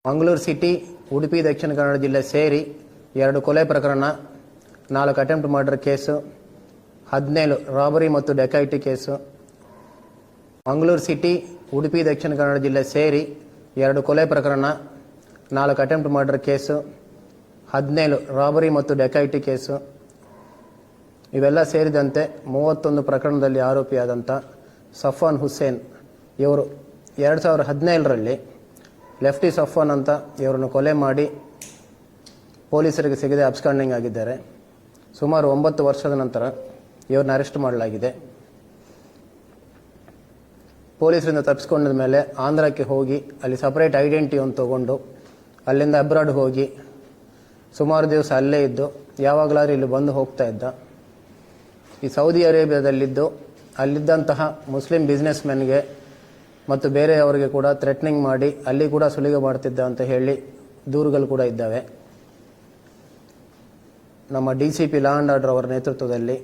Mangaluru city, Udupi Dakshina Kannada ಜಿಲ್ಲೆ ಸೇರಿ 2 ಕೊಲೆ ಪ್ರಕರಣ, 4 ಅಟೆಂಪ್ಟ್ ಮರ್ಡರ್ ಕೇಸು, 17 ರಾಬರಿ ಮತ್ತು ಡೆಕೈಟಿ ಕೇಸು. ಮಂಗಳೂರು ಸಿಟಿ, ಉಡುಪಿ ದಕ್ಷಿಣ ಕನ್ನಡ ಜಿಲ್ಲೆ ಸೇರಿ 2 ಕೊಲೆ ಪ್ರಕರಣ, 4 ಅಟೆಂಪ್ಟ್ ಮರ್ಡರ್ ಕೇಸು, 17 ರಾಬರಿ ಮತ್ತು ಡೆಕೈಟಿ ಕೇಸು. ಇವೆಲ್ಲ ಸೇರಿದಂತೆ 31 ಪ್ರಕರಣದಲ್ಲಿ ಆರೋಪಿಯಾದಂಥ ಸಫ್ವಾನ್ ಹುಸೇನ್ ಇವರು 2017ರಲ್ಲಿ ಲೆಫ್ಟಿ ಸಫ್ವಾನ್ ಅಂತ ಇವರನ್ನು ಕೊಲೆ ಮಾಡಿ ಪೊಲೀಸರಿಗೆ ಸಿಗದೆ ಅಬ್ಸ್ಕಾಂಡಿಂಗ್ ಆಗಿದ್ದಾರೆ. ಸುಮಾರು 9 ವರ್ಷದ ನಂತರ ಇವ್ರನ್ನ ಅರೆಸ್ಟ್ ಮಾಡಲಾಗಿದೆ. ಪೊಲೀಸರಿಂದ ತಪ್ಪಿಸ್ಕೊಂಡ ಮೇಲೆ ಆಂಧ್ರಕ್ಕೆ ಹೋಗಿ ಅಲ್ಲಿ ಸಪರೇಟ್ ಐಡೆಂಟಿಟಿಯನ್ನು ತಗೊಂಡು ಅಲ್ಲಿಂದ ಅಬ್ರಾಡ್ ಹೋಗಿ ಸುಮಾರು ದಿವಸ ಅಲ್ಲೇ ಇದ್ದು ಯಾವಾಗಲಾದ್ರೂ ಇಲ್ಲಿ ಬಂದು ಹೋಗ್ತಾ ಇದ್ದ. ಈ ಸೌದಿ ಅರೇಬಿಯಾದಲ್ಲಿದ್ದು ಅಲ್ಲಿದ್ದಂತಹ ಮುಸ್ಲಿಂ ಬಿಸ್ನೆಸ್ ಮೆನ್ಗೆ ಮತ್ತು ಬೇರೆಯವರಿಗೆ ಕೂಡ ಥ್ರೆಟ್ನಿಂಗ್ ಮಾಡಿ ಅಲ್ಲಿ ಕೂಡ ಸುಲಿಗೆ ಮಾಡ್ತಿದ್ದ ಅಂತ ಹೇಳಿ ದೂರುಗಳು ಕೂಡ ಇದ್ದಾವೆ. ನಮ್ಮ DCP ಲಾ ಆ್ಯಂಡ್ ಆರ್ಡರ್ ಅವರ ನೇತೃತ್ವದಲ್ಲಿ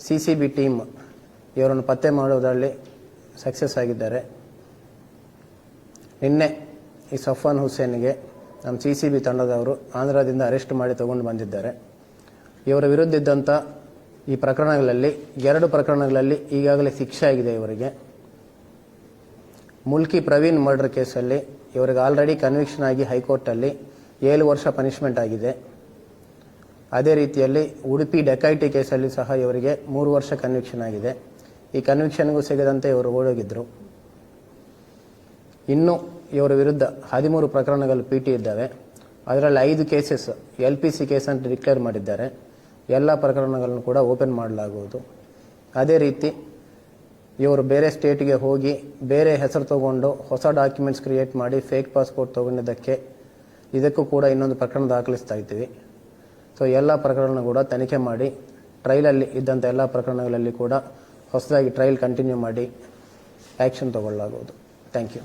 CCB ಟೀಮ್ ಇವರನ್ನು ಪತ್ತೆ ಮಾಡೋದರಲ್ಲಿ ಸಕ್ಸಸ್ ಆಗಿದ್ದಾರೆ. ನಿನ್ನೆ ಈ ಸಫ್ವಾನ್ ಹುಸೇನ್ಗೆ ನಮ್ಮ CCB ತಂಡದವರು ಆಂಧ್ರದಿಂದ ಅರೆಸ್ಟ್ ಮಾಡಿ ತಗೊಂಡು ಬಂದಿದ್ದಾರೆ. ಇವರ ವಿರುದ್ಧ ಇದ್ದಂಥ ಈ ಪ್ರಕರಣಗಳಲ್ಲಿ 2 ಪ್ರಕರಣಗಳಲ್ಲಿ ಈಗಾಗಲೇ ಶಿಕ್ಷೆ ಆಗಿದೆ. ಇವರಿಗೆ ಮುಲ್ಕಿ ಪ್ರವೀಣ್ ಮರ್ಡರ್ ಕೇಸಲ್ಲಿ ಇವರಿಗೆ ಆಲ್ರೆಡಿ ಕನ್ವಿಕ್ಷನ್ ಆಗಿ ಹೈಕೋರ್ಟಲ್ಲಿ 7 ವರ್ಷ ಪನಿಷ್ಮೆಂಟ್ ಆಗಿದೆ. ಅದೇ ರೀತಿಯಲ್ಲಿ ಉಡುಪಿ ಡೆಕೈಟಿ ಕೇಸಲ್ಲಿ ಸಹ ಇವರಿಗೆ 3 ವರ್ಷ ಕನ್ವಿಕ್ಷನ್ ಆಗಿದೆ. ಈ ಕನ್ವಿಕ್ಷನ್ಗೂ ಸಿಗದಂತೆ ಇವರು ಓಡೋಗಿದ್ದರು. ಇನ್ನು ಇವರ ವಿರುದ್ಧ 13 ಪ್ರಕರಣಗಳು PT ಇದ್ದಾವೆ. ಅದರಲ್ಲಿ 5 ಕೇಸಸ್ LPC ಕೇಸ್ ಅಂತ ಡಿಕ್ಲೇರ್ ಮಾಡಿದ್ದಾರೆ. ಎಲ್ಲ ಪ್ರಕರಣಗಳನ್ನು ಕೂಡ ಓಪನ್ ಮಾಡಲಾಗುವುದು. ಅದೇ ರೀತಿ ಇವರು ಬೇರೆ ಸ್ಟೇಟ್ಗೆ ಹೋಗಿ ಬೇರೆ ಹೆಸರು ತಗೊಂಡು ಹೊಸ ಡಾಕ್ಯುಮೆಂಟ್ಸ್ ಕ್ರಿಯೇಟ್ ಮಾಡಿ ಫೇಕ್ ಪಾಸ್ಪೋರ್ಟ್ ತೊಗೊಂಡಿದ್ದಕ್ಕೆ ಇದಕ್ಕೂ ಕೂಡ ಇನ್ನೊಂದು ಪ್ರಕರಣ ದಾಖಲಿಸ್ತಾ ಇದ್ದೀವಿ. ಸೊ ಎಲ್ಲ ಪ್ರಕರಣ ಕೂಡ ತನಿಖೆ ಮಾಡಿ ಟ್ರೈಲಲ್ಲಿ ಇದ್ದಂಥ ಎಲ್ಲ ಪ್ರಕರಣಗಳಲ್ಲಿ ಕೂಡ ಹೊಸದಾಗಿ ಟ್ರಯಲ್ ಕಂಟಿನ್ಯೂ ಮಾಡಿ ಆ್ಯಕ್ಷನ್ ತಗೊಳ್ಳಲಾಗುವುದು. Thank you.